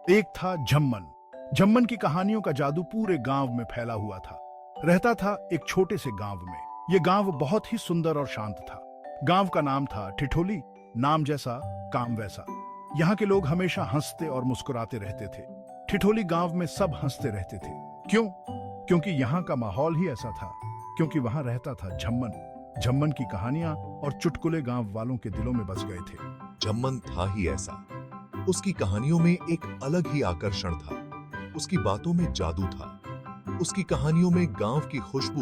एक था झम्मन। झम्मन की कहानियों का जादू पूरे गांव में फैला हुआ था। रहता था एक छोटे से गांव में। यह गांव बहुत ही सुंदर और शांत था। गांव का नाम था ठिठोली। नाम जैसा काम वैसा। यहाँ के लोग हमेशा हंसते और मुस्कुराते रहते थे। ठिठोली गांव में सब हंसते रहते थे। क्यों? क्योंकि यहाँ का माहौल ही ऐसा था। क्योंकि वहां रहता था झम्मन। झम्मन की कहानियां और चुटकुले गांव वालों के दिलों में बस गए थे। झम्मन था ही ऐसा। उसकी कहानियों में एक अलग ही आकर्षण था। उसकी बातों में जादू था। उसकी कहानियों में गांव की खुशबू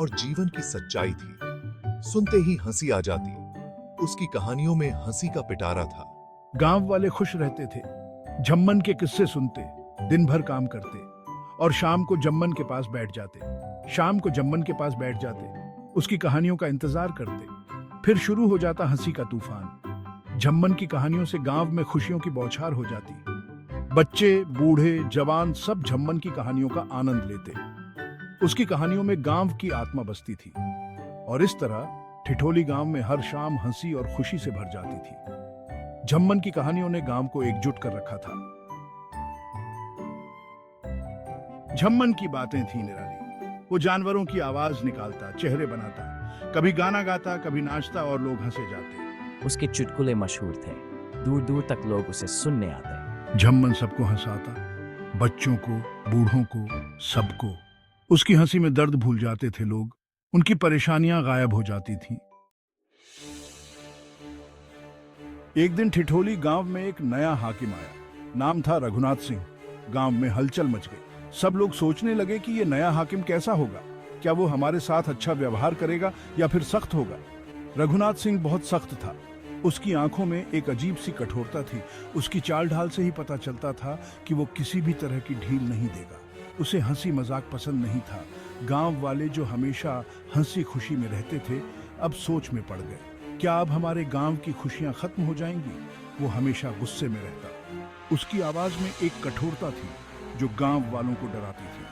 और जीवन की सच्चाई थी। सुनते ही हंसी आ जाती। उसकी कहानियों में हंसी का पिटारा था। गांव वाले खुश रहते थे। झम्मन के किस्से सुनते, दिन भर काम करते और शाम को झम्मन के पास बैठ जाते। उसकी कहानियों का इंतजार करते। फिर शुरू हो जाता हंसी का तूफान। झम्मन की कहानियों से गांव में खुशियों की बौछार हो जाती। बच्चे, बूढ़े, जवान सब झम्मन की कहानियों का आनंद लेते। उसकी कहानियों में गांव की आत्मा बसती थी और इस तरह ठिठोली गांव में हर शाम हंसी और खुशी से भर जाती थी। झम्मन की कहानियों ने गांव को एकजुट कर रखा था। झम्मन की बातें थी निराली। वो जानवरों की आवाज निकालता, चेहरे बनाता, कभी गाना गाता, कभी नाचता और लोग हंसे जाते। उसके चुटकुले मशहूर थे। दूर दूर तक लोग उसे सुनने आते। झम्मन सबको हंसाता, बच्चों को, बूढ़ों को, सबको। उसकी हंसी में दर्द भूल जाते थे लोग। उनकी परेशानियां गायब हो जाती थीं। एक दिन ठिठोली गांव में एक नया हाकिम आया। नाम था रघुनाथ सिंह। गांव में हलचल मच गई। सब लोग सोचने लगे कि ये नया हाकिम कैसा होगा। क्या वो हमारे साथ अच्छा व्यवहार करेगा या फिर सख्त होगा। रघुनाथ सिंह बहुत सख्त था। उसकी आंखों में एक अजीब सी कठोरता थी। उसकी चाल ढाल से ही पता चलता था कि वो किसी भी तरह की ढील नहीं देगा। उसे हंसी मजाक पसंद नहीं था। गांव वाले जो हमेशा हंसी खुशी में रहते थे, अब सोच में पड़ गए। क्या अब हमारे गांव की खुशियां खत्म हो जाएंगी? वो हमेशा गुस्से में रहता। उसकी आवाज में एक कठोरता थी जो गांव वालों को डराती थी।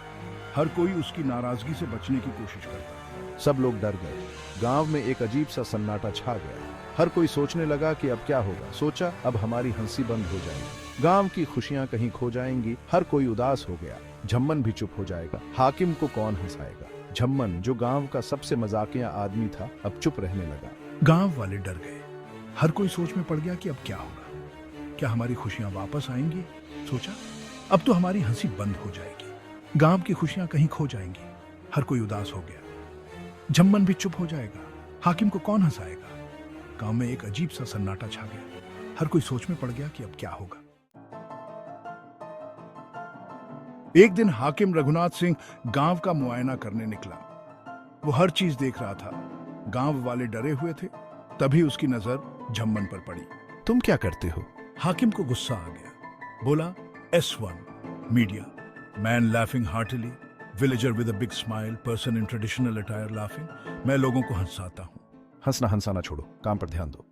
हर कोई उसकी नाराजगी से बचने की कोशिश करता। सब लोग डर गए। गांव में एक अजीब सा सन्नाटा छा गया। हर कोई सोचने लगा कि अब क्या होगा। सोचा अब हमारी हंसी बंद हो जाएगी, गांव की खुशियां कहीं खो जाएंगी। हर कोई उदास हो गया। झम्मन भी चुप हो जाएगा। हाकिम को कौन हंसाएगा? झम्मन, जो गांव का सबसे मजाकिया आदमी था, अब चुप रहने लगा। गांव वाले डर गए। हर कोई सोच में पड़ गया कि अब क्या होगा। क्या हमारी खुशियां वापस आएंगी? सोचा अब तो हमारी हंसी बंद हो जाएगी। गांव की खुशियां कहीं खो जाएंगी। हर कोई उदास हो गया। झम्मन भी चुप हो जाएगा। हाकिम को कौन हंसाएगा? गांव में एक अजीब सा सन्नाटा छा गया। हर कोई सोच में पड़ गया कि अब क्या होगा। एक दिन हाकिम रघुनाथ सिंह गांव का मुआयना करने निकला। वो हर चीज देख रहा था। गांव वाले डरे हुए थे। तभी उसकी नजर झम्मन पर पड़ी। तुम क्या करते हो? हाकिम को गुस्सा आ गया। बोला, S1 media man laughing heartily, villager with a big smile, person in traditional attire laughing. मैं लोगों को हंसाता हूं। हंसना हंसाना छोड़ो, काम पर ध्यान दो।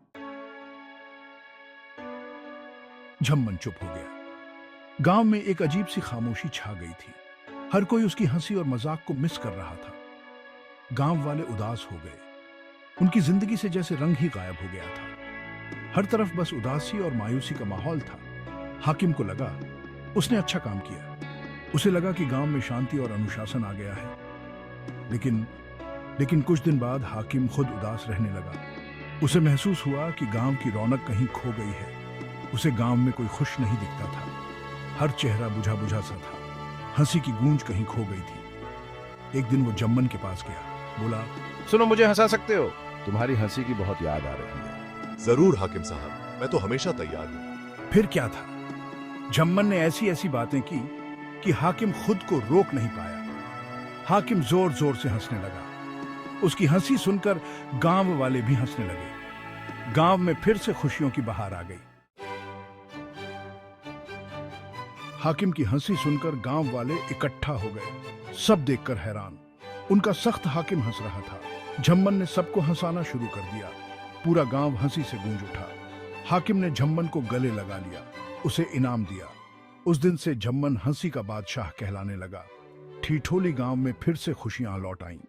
झम्मन चुप हो गया। गांव में एक अजीब सी खामोशी छा गई थी। हर कोई उसकी हंसी और मजाक को मिस कर रहा था। गांव वाले उदास हो गए। उनकी जिंदगी से जैसे रंग ही गायब हो गया था। हर तरफ बस उदासी और मायूसी का माहौल था। हाकिम को लगा उसने अच्छा काम किया। उसे लगा कि गांव में शांति और अनुशासन आ गया है। लेकिन कुछ दिन बाद हाकिम खुद उदास रहने लगा। उसे महसूस हुआ कि गांव की रौनक कहीं खो गई है। उसे गांव में कोई खुश नहीं दिखता था। हर चेहरा बुझा बुझा सा था। हंसी की गूंज कहीं खो गई थी। एक दिन वो झम्मन के पास गया। बोला, सुनो, मुझे हंसा सकते हो? तुम्हारी हंसी की बहुत याद आ रही है। जरूर हाकिम साहब, मैं तो हमेशा तैयार हूं। फिर क्या था? झम्मन ने ऐसी ऐसी बातें की कि हाकिम खुद को रोक नहीं पाया। हाकिम जोर जोर से हंसने लगा। उसकी हंसी सुनकर गांव वाले भी हंसने लगे। गांव में फिर से खुशियों की बहार आ गई। हाकिम की हंसी सुनकर गांव वाले इकट्ठा हो गए। सब देखकर हैरान। उनका सख्त हाकिम हंस रहा था। झम्मन ने सबको हंसाना शुरू कर दिया। पूरा गांव हंसी से गूंज उठा। हाकिम ने झम्मन को गले लगा लिया। उसे इनाम दिया। उस दिन से झम्मन हंसी का बादशाह कहलाने लगा। ठिठोली गांव में फिर से खुशियां लौट आईं।